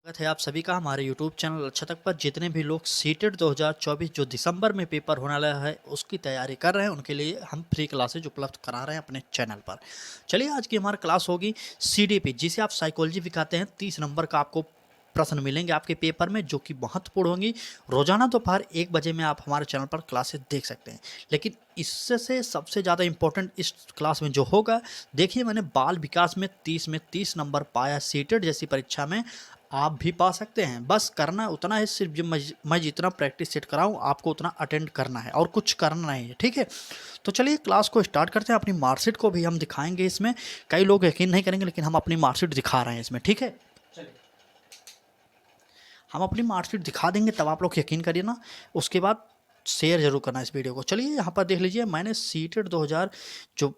स्वागत है आप सभी का हमारे यूट्यूब चैनल अच्छा तक पर। जितने भी लोग सीटेट 2024 जो दिसंबर में पेपर होने वाला है उसकी तैयारी कर रहे हैं उनके लिए हम फ्री क्लासेज उपलब्ध करा रहे हैं अपने चैनल पर। चलिए आज की हमारी क्लास होगी सीडीपी, जिसे आप साइकोलॉजी भी कहते हैं। 30 नंबर का आपको प्रश्न मिलेंगे आपके पेपर में जो कि महत्वपूर्ण होंगी। रोजाना दोपहर 1 बजे में आप हमारे चैनल पर क्लासेस देख सकते हैं। लेकिन इससे से सबसे ज़्यादा इम्पोर्टेंट इस क्लास में जो होगा, देखिए मैंने बाल विकास में 30 नंबर पाया। सीटेट जैसी परीक्षा में आप भी पा सकते हैं। बस करना उतना है, सिर्फ जो मैं जितना प्रैक्टिस सेट कराऊँ आपको उतना अटेंड करना है और कुछ करना नहीं है, ठीक है। तो चलिए क्लास को स्टार्ट करते हैं। अपनी मार्कशीट को भी हम दिखाएंगे इसमें। कई लोग यकीन नहीं करेंगे लेकिन हम अपनी मार्कशीट दिखा रहे हैं इसमें, ठीक है। चलिए हम अपनी मार्कशीट दिखा देंगे तब आप लोग यकीन करिए ना। उसके बाद शेयर जरूर करना इस वीडियो को। चलिए यहाँ पर देख लीजिए, मैंने सीटेट 2000 जो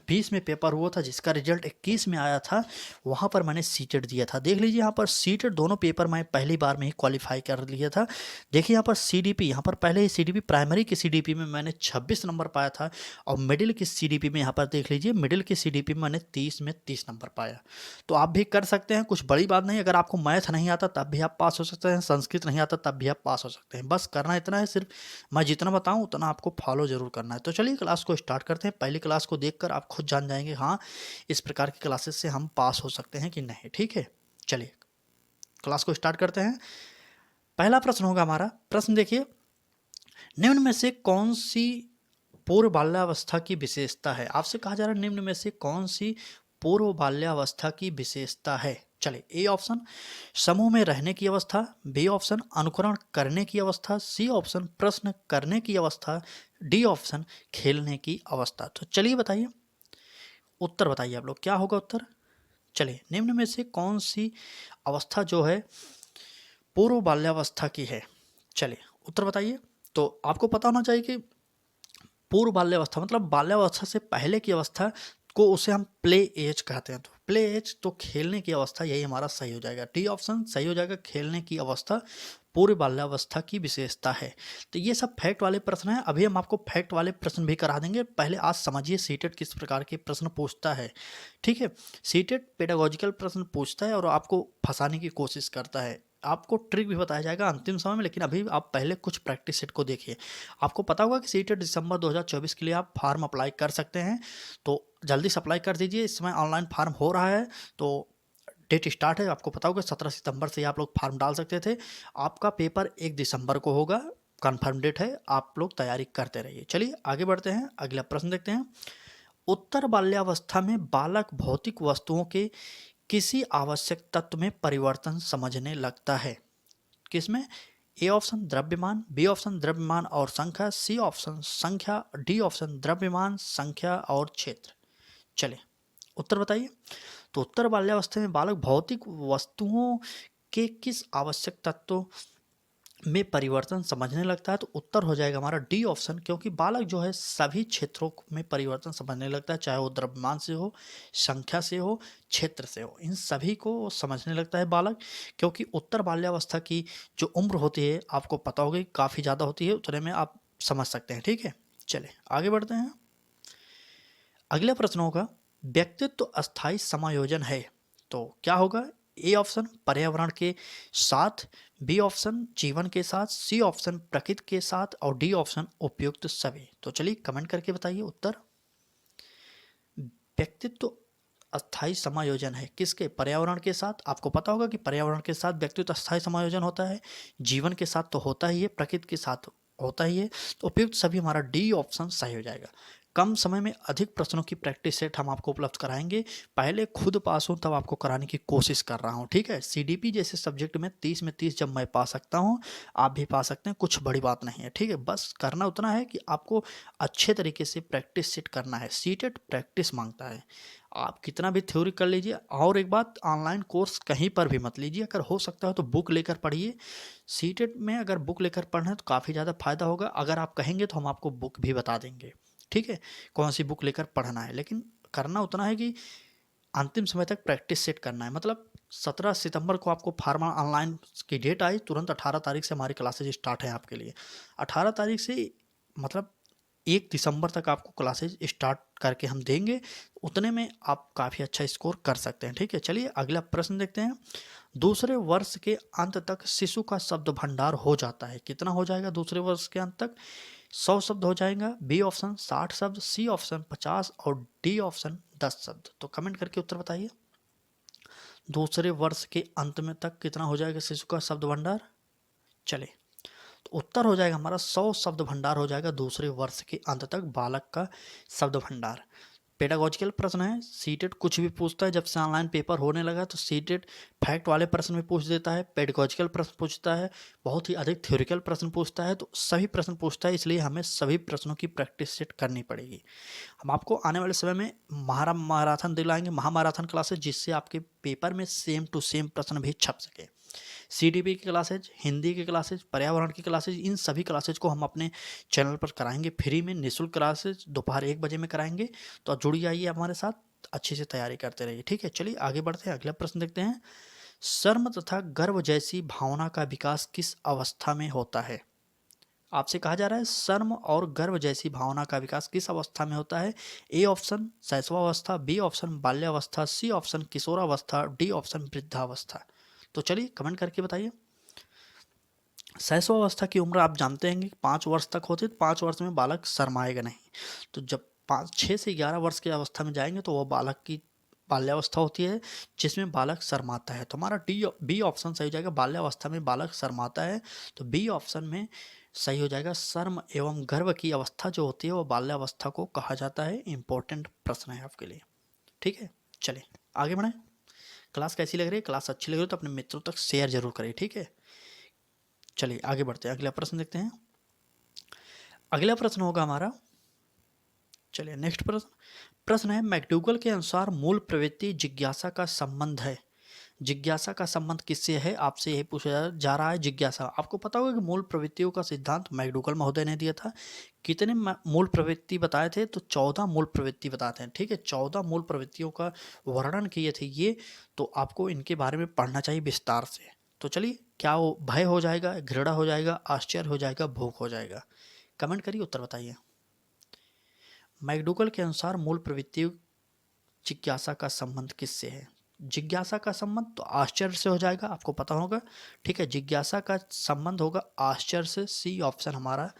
20 में पेपर हुआ था जिसका रिजल्ट 21 में आया था, वहाँ पर मैंने सीटेट दिया था। देख लीजिए यहाँ पर सीटेट दोनों पेपर मैं पहली बार में ही क्वालिफाई कर लिया था। देखिए यहाँ पर सीडीपी, यहाँ पर पहले ही सीडीपी प्राइमरी की सीडीपी में मैंने 26 नंबर पाया था और मिडिल की सीडीपी में यहाँ पर देख लीजिए मिडिल की सीडीपी में मैंने 30 में 30 नंबर पाया। तो आप भी कर सकते हैं, कुछ बड़ी बात नहीं। अगर आपको मैथ नहीं आता तब भी आप पास हो सकते हैं, संस्कृत नहीं आता तब भी आप पास हो सकते हैं। बस करना इतना है, सिर्फ मैं जितना बताऊं उतना आपको फॉलो जरूर करना है। तो चलिए क्लास को स्टार्ट करते हैं। पहली क्लास को देखकर आप खुद जान जाएंगे, हाँ इस प्रकार की क्लासेस से हम पास हो सकते हैं कि नहीं, ठीक है। चलिए क्लास को स्टार्ट करते हैं। पहला प्रश्न होगा हमारा। प्रश्न देखिए, निम्न में से कौन सी पूर्व बाल्यावस्था की विशेषता है? आपसे कहा जा रहा है निम्न में से कौन सी पूर्व बाल्यावस्था की विशेषता है। चलिए ए ऑप्शन समूह में रहने की अवस्था, बी ऑप्शन अनुकरण करने की अवस्था, सी ऑप्शन प्रश्न करने की अवस्था, डी ऑप्शन खेलने की अवस्था। तो चलिए बताइए, उत्तर बताइए आप लोग, क्या होगा उत्तर। चलिए निम्न में से कौन सी अवस्था जो है पूर्व बाल्यावस्था की है, चलिए उत्तर बताइए। तो आपको पता होना चाहिए कि पूर्व बाल्यावस्था मतलब बाल्यावस्था से पहले की अवस्था को उसे हम प्ले एज कहते हैं। तो प्ले एज तो खेलने की अवस्था, यही हमारा सही हो जाएगा। डी ऑप्शन सही हो जाएगा, खेलने की अवस्था पूर्व बाल्यावस्था की विशेषता है। तो ये सब फैक्ट वाले प्रश्न हैं। अभी हम आपको फैक्ट वाले प्रश्न भी करा देंगे। पहले आज समझिए सीटेट किस प्रकार के प्रश्न पूछता है, ठीक है। सीटेट पेडागोजिकल प्रश्न पूछता है और आपको फंसाने की कोशिश करता है। आपको ट्रिक भी बताया जाएगा अंतिम समय में, लेकिन अभी आप पहले कुछ प्रैक्टिस सेट को देखिए। आपको पता होगा कि सीटेट दिसंबर 2024 के लिए आप फार्म अप्लाई कर सकते हैं, तो जल्दी से अप्लाई कर दीजिए। इस समय ऑनलाइन फार्म हो रहा है, तो डेट स्टार्ट है। आपको पता होगा 17 सितंबर से आप लोग फार्म डाल सकते थे। आपका पेपर 1 दिसंबर को होगा, कन्फर्म डेट है। आप लोग तैयारी करते रहिए। चलिए आगे बढ़ते हैं, अगला प्रश्न देखते हैं। उत्तर बाल्यावस्था में बालक भौतिक वस्तुओं के किसी आवश्यक तत्व में परिवर्तन समझने लगता है। किसमें? ए ऑप्शन द्रव्यमान, बी ऑप्शन द्रव्यमान और संख्या, सी ऑप्शन संख्या, डी ऑप्शन द्रव्यमान संख्या और क्षेत्र। चलिए उत्तर बताइए। तो उत्तर बाल्यावस्था में बालक भौतिक वस्तुओं के किस आवश्यक तत्व में परिवर्तन समझने लगता है। तो उत्तर हो जाएगा हमारा डी ऑप्शन, क्योंकि बालक जो है सभी क्षेत्रों में परिवर्तन समझने लगता है, चाहे वो द्रव्यमान से हो, संख्या से हो, क्षेत्र से हो, इन सभी को समझने लगता है बालक। क्योंकि उत्तर बाल्यावस्था की जो उम्र होती है आपको पता होगी काफ़ी ज़्यादा होती है, उतने में आप समझ सकते हैं, ठीक है। चलिए आगे बढ़ते हैं। अगला प्रश्न होगा, व्यक्तित्व अस्थायी समायोजन है तो क्या होगा। ए ऑप्शन पर्यावरण के साथ, बी ऑप्शन जीवन के साथ, सी ऑप्शन प्रकृति के साथ और डी ऑप्शन उपयुक्त सभी। तो चलिए कमेंट करके बताइए उत्तर। व्यक्तित्व अस्थायी समायोजन है किसके? पर्यावरण के साथ। आपको पता होगा कि पर्यावरण के साथ व्यक्तित्व अस्थायी समायोजन होता है, जीवन के साथ तो होता ही है, प्रकृति के साथ होता ही है। तो उपयुक्त सभी हमारा डी ऑप्शन सही हो जाएगा। कम समय में अधिक प्रश्नों की प्रैक्टिस सेट हम आपको उपलब्ध कराएंगे। पहले खुद पास हूँ तब आपको कराने की कोशिश कर रहा हूँ, ठीक है। सीडीपी जैसे सब्जेक्ट में 30 में 30 जब मैं पा सकता हूँ आप भी पा सकते हैं, कुछ बड़ी बात नहीं है, ठीक है। बस करना उतना है कि आपको अच्छे तरीके से प्रैक्टिस सेट करना है। सीटेट प्रैक्टिस मांगता है। आप कितना भी थ्योरी कर लीजिए। और एक बात, ऑनलाइन कोर्स कहीं पर भी मत लीजिए। अगर हो सकता है तो बुक लेकर पढ़िए। सीटेट में अगर बुक लेकर पढ़ना है तो काफ़ी ज़्यादा फायदा होगा। अगर आप कहेंगे तो हम आपको बुक भी बता देंगे, ठीक है, कौन सी बुक लेकर पढ़ना है। लेकिन करना उतना है कि अंतिम समय तक प्रैक्टिस सेट करना है। मतलब 17 सितंबर को आपको फार्मा ऑनलाइन की डेट आई, तुरंत 18 तारीख से हमारी क्लासेज स्टार्ट है आपके लिए। 18 तारीख से मतलब 1 दिसंबर तक आपको क्लासेज स्टार्ट करके हम देंगे। उतने में आप काफ़ी अच्छा स्कोर कर सकते हैं, ठीक है। चलिए अगला प्रश्न देखते हैं। दूसरे वर्ष के अंत तक शिशु का शब्द भंडार हो जाता है। कितना हो जाएगा दूसरे वर्ष के अंत तक? 100 शब्द हो जाएगा। बी ऑप्शन 60 शब्द, सी ऑप्शन 50 और डी ऑप्शन 10 शब्द। तो कमेंट करके उत्तर बताइए, दूसरे वर्ष के अंत में तक कितना हो जाएगा शिशु का शब्द भंडार? चले, तो उत्तर हो जाएगा हमारा 100 शब्द भंडार हो जाएगा दूसरे वर्ष के अंत तक बालक का शब्द भंडार। पेडागोजिकल प्रश्न है, सीटेट कुछ भी पूछता है। जब से ऑनलाइन पेपर होने लगा तो सीटेट फैक्ट वाले प्रश्न भी पूछ देता है, पेडागोजिकल प्रश्न पूछता है, बहुत ही अधिक थ्योरिकल प्रश्न पूछता है, तो सभी प्रश्न पूछता है। इसलिए हमें सभी प्रश्नों की प्रैक्टिस सेट करनी पड़ेगी। हम आपको आने वाले समय में महाराथन दिलाएंगे, महामाराथन क्लासेज, जिससे आपके पेपर में सेम टू सेम प्रश्न भी छप सके। सीडीपी की क्लासेज, हिंदी की क्लासेज, पर्यावरण की क्लासेज, इन सभी क्लासेज को हम अपने चैनल पर कराएंगे फ्री में, निःशुल्क क्लासेज दोपहर 1 बजे में कराएंगे। तो आप जुड़ जाइए हमारे साथ, अच्छे से तैयारी करते रहिए। ठीक है, चलिए आगे बढ़ते हैं, अगला प्रश्न देखते हैं। शर्म तथा गर्व जैसी भावना का विकास किस अवस्था में होता है? आपसे कहा जा रहा है शर्म और गर्व जैसी भावना का विकास किस अवस्था में होता है? ए ऑप्शन शैशवावस्था, बी ऑप्शन बाल्यावस्था, सी ऑप्शन किशोरावस्था, डी ऑप्शन वृद्धावस्था। तो चलिए कमेंट करके बताइए। शैशवावस्था की उम्र आप जानते हैं कि 5 वर्ष तक होती है, तो 5 वर्ष में बालक शर्माएगा नहीं। तो जब 6 से 11 वर्ष की अवस्था में जाएंगे तो वह बालक की बाल्यावस्था होती है, जिसमें बालक शर्माता है। तो हमारा बी ऑप्शन सही हो जाएगा, बाल्यावस्था में बालक शर्माता है। तो बी ऑप्शन में सही हो जाएगा। शर्म एवं गर्व की अवस्था जो होती है वो बाल्यावस्था को कहा जाता है। इंपॉर्टेंट प्रश्न है आपके लिए। ठीक है, चलिए आगे बढ़ें। क्लास कैसी लग रही है? क्लास अच्छी लग रही है तो अपने मित्रों तक शेयर जरूर करिए। ठीक है, चलिए आगे बढ़ते हैं, अगला प्रश्न देखते हैं। अगला प्रश्न होगा हमारा, चलिए नेक्स्ट प्रश्न है, मैकडूगल के अनुसार मूल प्रवृत्ति जिज्ञासा का संबंध है। जिज्ञासा का संबंध किससे है? आपसे यही पूछा जा रहा है। जिज्ञासा, आपको पता होगा कि मूल प्रवृत्तियों का सिद्धांत मैकडूगल महोदय ने दिया था। कितने मूल प्रवृत्ति बताए थे? तो 14 मूल प्रवृत्ति बताते हैं। ठीक है, 14 मूल प्रवृत्तियों का वर्णन किए थे ये। तो आपको इनके बारे में पढ़ना चाहिए विस्तार से। तो चलिए, क्या वो भय हो जाएगा, घृणा हो जाएगा, आश्चर्य हो जाएगा, भूख हो जाएगा? कमेंट करिए, उत्तर बताइए। मैकडूगल के अनुसार मूल प्रवृत्ति जिज्ञासा का संबंध किससे है? जिज्ञासा का संबंध तो आश्चर्य से हो जाएगा, आपको पता होगा। ठीक है, जिज्ञासा का संबंध होगा आश्चर्य से। सी ऑप्शन हमारा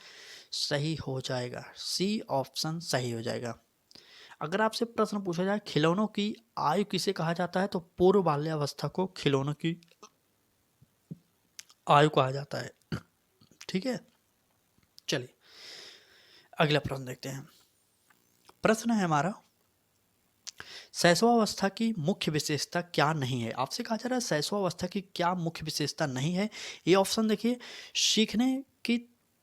सही हो जाएगा, सी ऑप्शन सही हो जाएगा। अगर आपसे प्रश्न पूछा जाए खिलौनों की आयु किसे कहा जाता है, तो पूर्व बाल्यावस्था को खिलौनों की आयु कहा जाता है। ठीक है, चलिए अगला प्रश्न देखते हैं। प्रश्न है हमारा, शैशवावस्था की मुख्य विशेषता क्या नहीं है? आपसे कहा जा रहा है शैशवावस्था की क्या मुख्य विशेषता नहीं है? ये ऑप्शन देखिए, सीखने की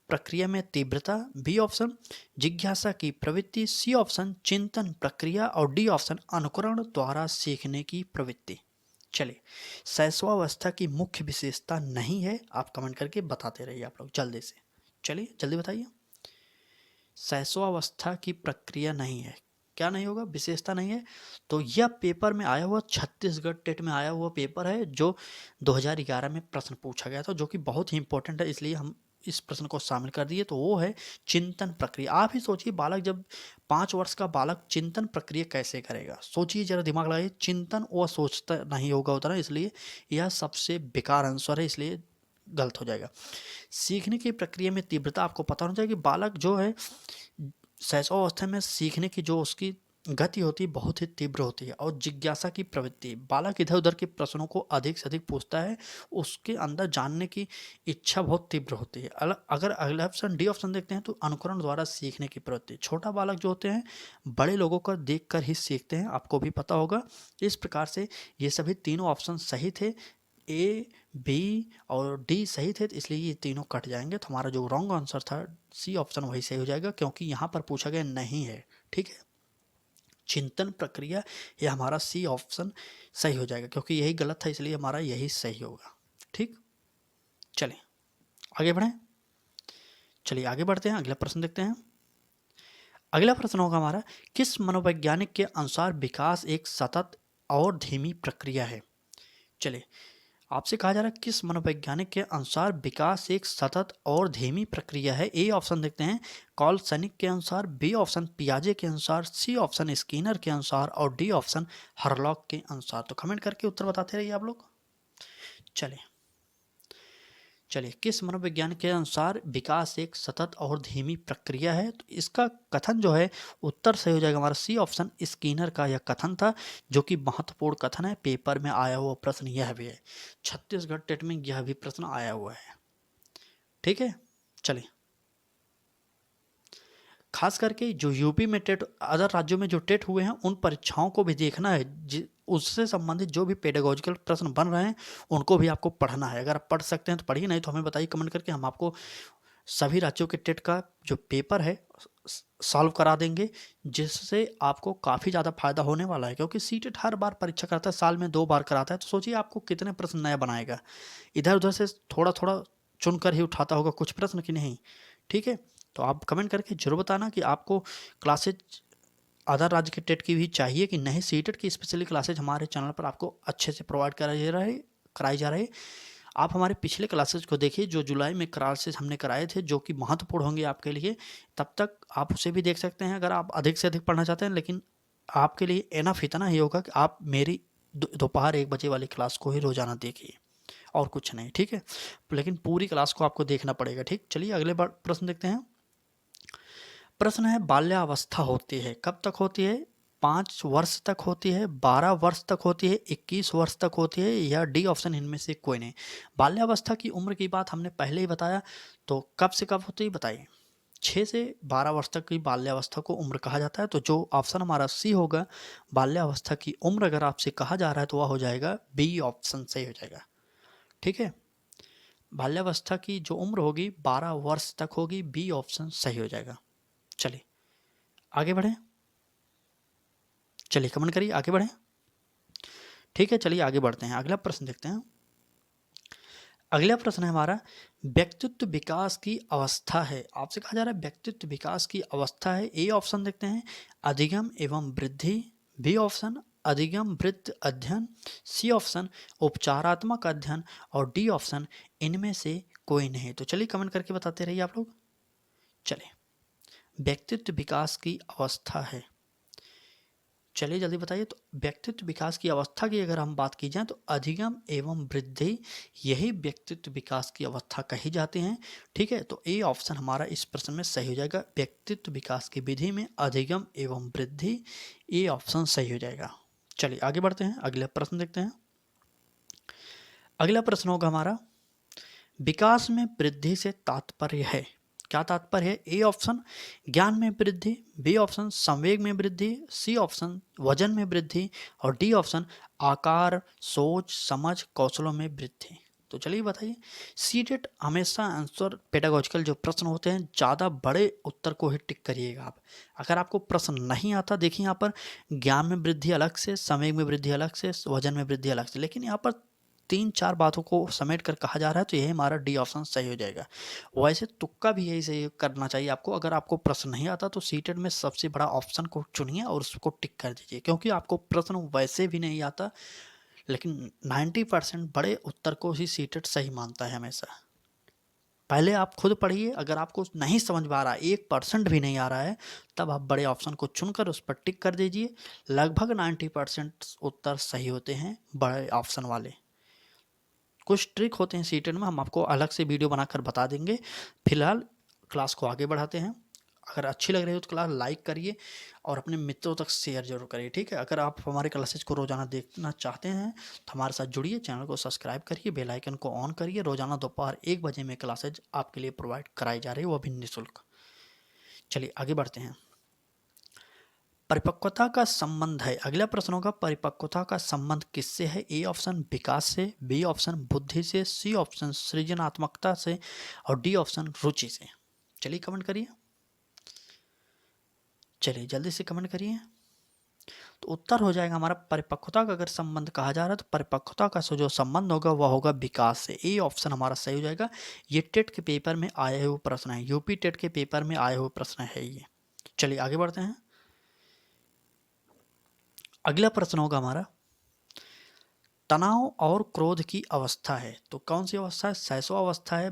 प्रक्रिया में तीव्रता, बी ऑप्शन जिज्ञासा की प्रवृत्ति, सी ऑप्शन चिंतन प्रक्रिया और डी ऑप्शन अनुकरण द्वारा सीखने की प्रवृत्ति। चलिए, शैशवावस्था की मुख्य विशेषता नहीं है, आप कमेंट करके बताते रहिए आप लोग जल्दी से। चलिए जल्दी बताइए, शैशवावस्था की प्रक्रिया नहीं है, क्या नहीं होगा? विशेषता नहीं है। तो यह पेपर में आया हुआ, छत्तीसगढ़ टेट में आया हुआ पेपर है, जो 2011 में प्रश्न पूछा गया था, जो कि बहुत ही इंपॉर्टेंट है, इसलिए हम इस प्रश्न को शामिल कर दिए। तो वो है चिंतन प्रक्रिया। आप ही सोचिए, बालक जब 5 वर्ष का बालक चिंतन प्रक्रिया कैसे करेगा? सोचिए जरा, दिमाग लगाइए। चिंतन वो सोचता नहीं होगा उतना, इसलिए यह सबसे बेकार आंसर है, इसलिए गलत हो जाएगा। सीखने की प्रक्रिया में तीव्रता, आपको पता होना चाहिए कि बालक जो है शैशवावस्था में सीखने की जो उसकी गति होती है बहुत ही तीव्र होती है। और जिज्ञासा की प्रवृत्ति, बालक इधर उधर के प्रश्नों को अधिक से अधिक पूछता है, उसके अंदर जानने की इच्छा बहुत तीव्र होती है। अगर अगला ऑप्शन डी ऑप्शन देखते हैं तो अनुकरण द्वारा सीखने की प्रवृत्ति, छोटा बालक जो होते हैं बड़े लोगों को देख कर ही सीखते हैं, आपको भी पता होगा। इस प्रकार से ये सभी तीनों ऑप्शन सही थे, ए बी और डी सही थे, तो इसलिए ये तीनों कट जाएंगे। तो हमारा जो रॉन्ग आंसर था सी ऑप्शन वही सही हो जाएगा, क्योंकि यहाँ पर पूछा गया नहीं है। ठीक है, चिंतन प्रक्रिया, ये हमारा सी ऑप्शन सही हो जाएगा, क्योंकि यही गलत था, इसलिए हमारा यही सही होगा। ठीक, चलिए आगे बढ़ें। चलिए आगे बढ़ते हैं, अगला प्रश्न देखते हैं। अगला प्रश्न होगा हमारा, किस मनोवैज्ञानिक के अनुसार विकास एक सतत और धीमी प्रक्रिया है? चलिए, आपसे कहा जा रहा है किस मनोवैज्ञानिक के अनुसार विकास एक सतत और धीमी प्रक्रिया है? ए ऑप्शन देखते हैं कॉल सैनिक के अनुसार, बी ऑप्शन पियाजे के अनुसार, सी ऑप्शन स्किनर के अनुसार और डी ऑप्शन हरलॉक के अनुसार। तो कमेंट करके उत्तर बताते रहिए आप लोग। चलिए किस मनोविज्ञान के अनुसार विकास एक सतत और धीमी प्रक्रिया है? तो इसका कथन जो है उत्तर सही हो जाएगा हमारा सी ऑप्शन, स्किनर का यह कथन था, जो कि महत्वपूर्ण कथन है। पेपर में आया हुआ प्रश्न यह भी है, छत्तीसगढ़ टेट में यह भी प्रश्न आया हुआ है। ठीक है, चलिए खास करके जो यूपी में टेट, अदर राज्यों में जो टेट हुए हैं उन परीक्षाओं को भी देखना है, उससे संबंधित जो भी पेडागोजिकल प्रश्न बन रहे हैं उनको भी आपको पढ़ना है। अगर आप पढ़ सकते हैं तो पढ़िए, नहीं तो हमें बताइए कमेंट करके, हम आपको सभी राज्यों के टेट का जो पेपर है सॉल्व करा देंगे, जिससे आपको काफ़ी ज़्यादा फायदा होने वाला है। क्योंकि सीटेट हर बार परीक्षा करता है, साल में 2 बार कराता है, तो सोचिए आपको कितने प्रश्न नया बनाएगा। इधर उधर से थोड़ा थोड़ा चुनकर ही उठाता होगा कुछ प्रश्न की नहीं। ठीक है, तो आप कमेंट करके जरूर बताना कि आपको क्लासेज अदर राज्य के टेट की भी चाहिए कि नहीं। सीटेट की स्पेशली क्लासेज हमारे चैनल पर आपको अच्छे से प्रोवाइड कराई जा रही। आप हमारे पिछले क्लासेज को देखिए, जो जुलाई में क्लासेज हमने कराए थे, जो कि महत्वपूर्ण होंगे आपके लिए। तब तक आप उसे भी देख सकते हैं अगर आप अधिक से अधिक पढ़ना चाहते हैं। लेकिन आपके लिए एनफ इतना ही होगा कि आप मेरी दोपहर 1 बजे वाली क्लास को ही रोजाना देखिए, और कुछ नहीं। ठीक है, लेकिन पूरी क्लास को आपको देखना पड़ेगा। ठीक, चलिए अगले बार प्रश्न देखते हैं। प्रश्न है, बाल्यावस्था होती है कब तक होती है? 5 वर्ष तक होती है, 12 वर्ष तक होती है, 21 वर्ष तक होती है, या डी ऑप्शन इनमें से कोई नहीं। बाल्यावस्था की उम्र की बात हमने पहले ही बताया, तो कब से कब होती है बताइए। 6 से 12 वर्ष तक की बाल्यावस्था को उम्र कहा जाता है। तो जो ऑप्शन हमारा सी होगा, बाल्यावस्था की उम्र अगर आपसे कहा जा रहा है तो वह हो जाएगा बी ऑप्शन, सही हो जाएगा। ठीक है, बाल्यावस्था की जो उम्र होगी 12 वर्ष तक होगी, बी ऑप्शन सही हो जाएगा। चलिए आगे बढ़े, चलिए कमेंट करिए, आगे बढ़े। ठीक है, चलिए आगे बढ़ते हैं, अगला प्रश्न देखते हैं। अगला प्रश्न है हमारा, व्यक्तित्व विकास की अवस्था है। आपसे कहा जा रहा है व्यक्तित्व विकास की अवस्था है। ए ऑप्शन देखते हैं, अधिगम एवं वृद्धि, बी ऑप्शन अधिगम वृत्त अध्ययन, सी ऑप्शन उपचारात्मक अध्ययन, और डी ऑप्शन इनमें से कोई नहीं। तो चलिए कमेंट करके बताते रहिए आप लोग। चलिए, व्यक्तित्व विकास की अवस्था है, चलिए जल्दी बताइए। तो व्यक्तित्व विकास की अवस्था की अगर हम बात की जाए तो अधिगम एवं वृद्धि, यही व्यक्तित्व विकास की अवस्था कही जाती हैं। ठीक है, तो ए ऑप्शन हमारा इस प्रश्न में सही हो जाएगा। व्यक्तित्व विकास की विधि में अधिगम एवं वृद्धि, ए ऑप्शन सही हो जाएगा। चलिए आगे बढ़ते हैं, अगला प्रश्न देखते हैं। अगला प्रश्न होगा हमारा, विकास में वृद्धि से तात्पर्य है, क्या तात्पर्य है? ए ऑप्शन ज्ञान में वृद्धि, बी ऑप्शन संवेग में वृद्धि, सी ऑप्शन वजन में वृद्धि, और डी ऑप्शन आकार, सोच, समझ, कौशलों में वृद्धि। तो चलिए बताइए, सीटेट हमेशा आंसर पेडागोजिकल जो प्रश्न होते हैं ज़्यादा बड़े उत्तर को ही टिक करिएगा आप। अगर आपको प्रश्न नहीं आता, देखिए यहाँ पर ज्ञान में वृद्धि अलग से, संवेग में वृद्धि अलग से, वजन में वृद्धि अलग से, लेकिन यहाँ पर 3-4 बातों को समेट कर कहा जा रहा है, तो यही हमारा डी ऑप्शन सही हो जाएगा। वैसे तुक्का भी यही सही करना चाहिए आपको। अगर आपको प्रश्न नहीं आता तो सीटेट में सबसे बड़ा ऑप्शन को चुनिए और उसको टिक कर दीजिए, क्योंकि आपको प्रश्न वैसे भी नहीं आता, लेकिन 90% बड़े उत्तर को ही सीटेट सही मानता है हमेशा। पहले आप खुद पढ़िए, अगर आपको नहीं समझ में आ रहा है, 1% भी नहीं आ रहा है, तब आप बड़े ऑप्शन को चुनकर उस पर टिक कर दीजिए। लगभग 90% उत्तर सही होते हैं बड़े ऑप्शन वाले। कुछ ट्रिक होते हैं सीटेट में, हम आपको अलग से वीडियो बनाकर बता देंगे। फिलहाल क्लास को आगे बढ़ाते हैं। अगर अच्छी लग रही हो तो क्लास लाइक करिए और अपने मित्रों तक शेयर जरूर करिए। ठीक है, अगर आप हमारे क्लासेज को रोजाना देखना चाहते हैं तो हमारे साथ जुड़िए, चैनल को सब्सक्राइब करिए, बेल आइकन को ऑन करिए। रोजाना दोपहर 1 बजे में क्लासेज आपके लिए प्रोवाइड कराई जा रही है, वो भी निःशुल्क। चलिए आगे बढ़ते हैं। परिपक्वता का संबंध है, अगला प्रश्न होगा, परिपक्वता का संबंध किससे है? ए ऑप्शन विकास से, बी ऑप्शन बुद्धि से, सी ऑप्शन सृजनात्मकता से, और डी ऑप्शन रुचि से। चलिए कमेंट करिए, चलिए जल्दी से कमेंट करिए। तो उत्तर हो जाएगा हमारा, परिपक्वता का अगर संबंध कहा जा रहा है तो परिपक्वता का जो संबंध होगा वह होगा विकास से। ए ऑप्शन हमारा सही हो जाएगा। ये टेट के पेपर में आए हुए प्रश्न है, यूपी टेट के पेपर में आए हुए प्रश्न है ये। चलिए आगे बढ़ते हैं। अगला प्रश्न होगा हमारा, तनाव और क्रोध की अवस्था है, तो कौन सी अवस्था है? शैशवावस्था है,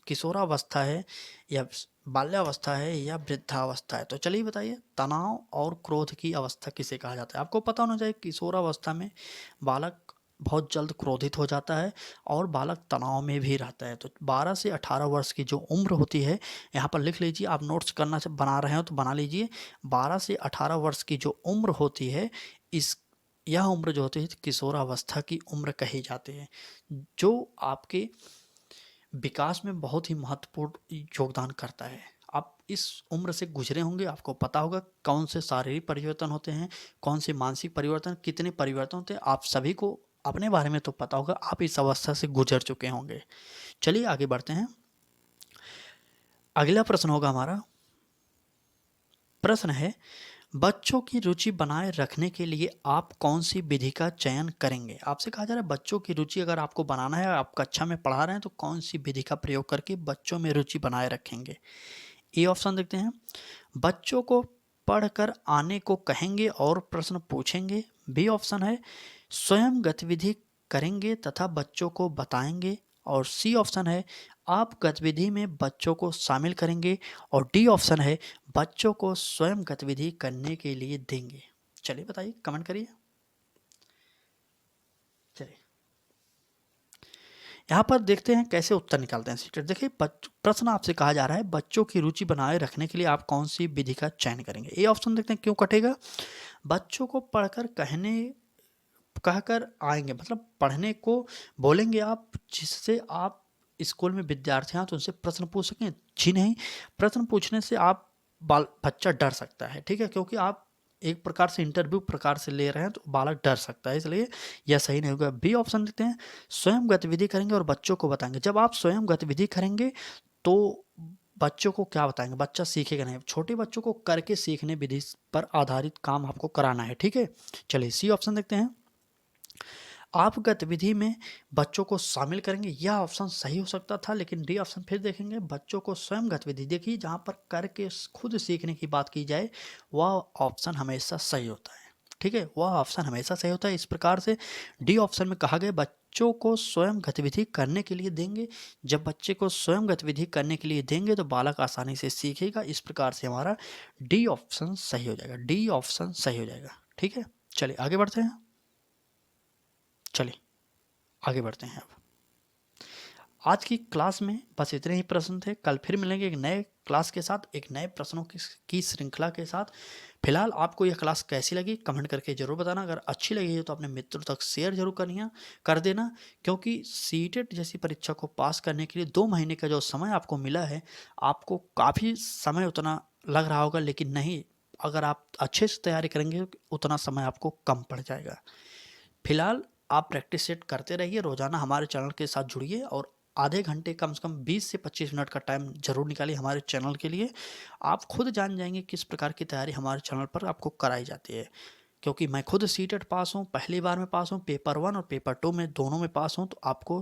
किशोरावस्था है, या बाल्यावस्था है, या वृद्धावस्था है? तो चलिए बताइए, तनाव और क्रोध की अवस्था किसे कहा जाता है? आपको पता होना चाहिए, किशोरावस्था में बालक बहुत जल्द क्रोधित हो जाता है और बालक तनाव में भी रहता है। तो 12 से 18 वर्ष की जो उम्र होती है, यहाँ पर लिख लीजिए, आप नोट्स करना से बना रहे हो तो बना लीजिए। 12 से 18 वर्ष की जो उम्र होती है, इस यह उम्र जो होती है किशोरावस्था की उम्र कही जाती है, जो आपके विकास में बहुत ही महत्वपूर्ण योगदान करता है। आप इस उम्र से गुजरे होंगे, आपको पता होगा कौन से शारीरिक परिवर्तन होते हैं, कौन से मानसिक परिवर्तन, कितने परिवर्तन होते हैं, आप सभी को अपने बारे में तो पता होगा, आप इस अवस्था से गुजर चुके होंगे। चलिए आगे बढ़ते हैं। अगला प्रश्न होगा हमारा, प्रश्न है, बच्चों की रुचि बनाए रखने के लिए आप कौन सी विधि का चयन करेंगे? आपसे कहा जा रहा है बच्चों की रुचि अगर आपको बनाना है, आप कक्षा में पढ़ा रहे हैं, तो कौन सी विधि का प्रयोग करके बच्चों में रुचि बनाए रखेंगे? ए ऑप्शन देखते हैं, बच्चों को पढ़कर आने को कहेंगे और प्रश्न पूछेंगे। बी ऑप्शन है, स्वयं गतिविधि करेंगे तथा बच्चों को बताएंगे। और सी ऑप्शन है, आप गतिविधि में बच्चों को शामिल करेंगे। और डी ऑप्शन है, बच्चों को स्वयं गतिविधि करने के लिए देंगे। चलिए बताइए, कमेंट करिए। चलिए यहाँ पर देखते हैं कैसे उत्तर निकालते हैं सीटेट। देखिए प्रश्न आपसे कहा जा रहा है, बच्चों की रुचि बनाए रखने के लिए आप कौन सी विधि का चयन करेंगे? ए ऑप्शन देखते हैं क्यों कटेगा। बच्चों को पढ़कर कहकर आएंगे, मतलब पढ़ने को बोलेंगे आप, जिससे आप स्कूल में विद्यार्थी हैं तो उनसे प्रश्न पूछ सकें। जी नहीं, प्रश्न पूछने से बच्चा डर सकता है, ठीक है, क्योंकि आप एक प्रकार से इंटरव्यू प्रकार से ले रहे हैं तो बालक डर सकता है, इसलिए यह सही नहीं होगा। बी ऑप्शन देते हैं, स्वयं गतिविधि करेंगे और बच्चों को बताएंगे। जब आप स्वयं गतिविधि करेंगे तो बच्चों को क्या बताएंगे, बच्चा सीखेगा नहीं। छोटे बच्चों को करके सीखने विधि पर आधारित काम आपको कराना है, ठीक है। चलिए सी ऑप्शन देखते हैं, आप गतिविधि में बच्चों को शामिल करेंगे। यह ऑप्शन सही हो सकता था, लेकिन डी ऑप्शन फिर देखेंगे, बच्चों को स्वयं गतिविधि। देखिए जहाँ पर करके खुद सीखने की बात की जाए, वह ऑप्शन हमेशा सही होता है, ठीक है, वह ऑप्शन हमेशा सही होता है। इस प्रकार से डी ऑप्शन में कहा गया बच्चों को स्वयं गतिविधि करने के लिए देंगे। जब बच्चे को स्वयं गतिविधि करने के लिए देंगे तो बालक आसानी से सीखेगा। इस प्रकार से हमारा डी ऑप्शन सही हो जाएगा, डी ऑप्शन सही हो जाएगा, ठीक है। चलिए आगे बढ़ते हैं। चलिए आगे बढ़ते हैं। अब आज की क्लास में बस इतने ही प्रश्न थे। कल फिर मिलेंगे एक नए क्लास के साथ, एक नए प्रश्नों की श्रृंखला के साथ। फिलहाल आपको यह क्लास कैसी लगी कमेंट करके जरूर बताना। अगर अच्छी लगी है तो अपने मित्रों तक शेयर जरूर कर देना, क्योंकि सीटेट जैसी परीक्षा को पास करने के लिए 2 महीने का जो समय आपको मिला है, आपको काफ़ी समय उतना लग रहा होगा, लेकिन नहीं, अगर आप अच्छे से तैयारी करेंगे उतना समय आपको कम पड़ जाएगा। फिलहाल आप प्रैक्टिस सेट करते रहिए, रोजाना हमारे चैनल के साथ जुड़िए और आधे घंटे कम से कम 20 से 25 मिनट का टाइम जरूर निकालिए हमारे चैनल के लिए। आप खुद जान जाएंगे किस प्रकार की तैयारी हमारे चैनल पर आपको कराई जाती है, क्योंकि मैं खुद सीटेट पास हूँ, पहली बार में पास हूँ, पेपर 1 और पेपर 2 में दोनों में पास हूँ, तो आपको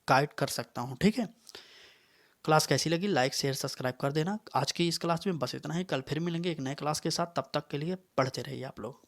गाइड कर सकता हूँ, ठीक है। क्लास कैसी लगी लाइक शेयर सब्सक्राइब कर देना। आज की इस क्लास में बस इतना ही, कल फिर मिलेंगे एक नए क्लास के साथ। तब तक के लिए पढ़ते रहिए आप लोग।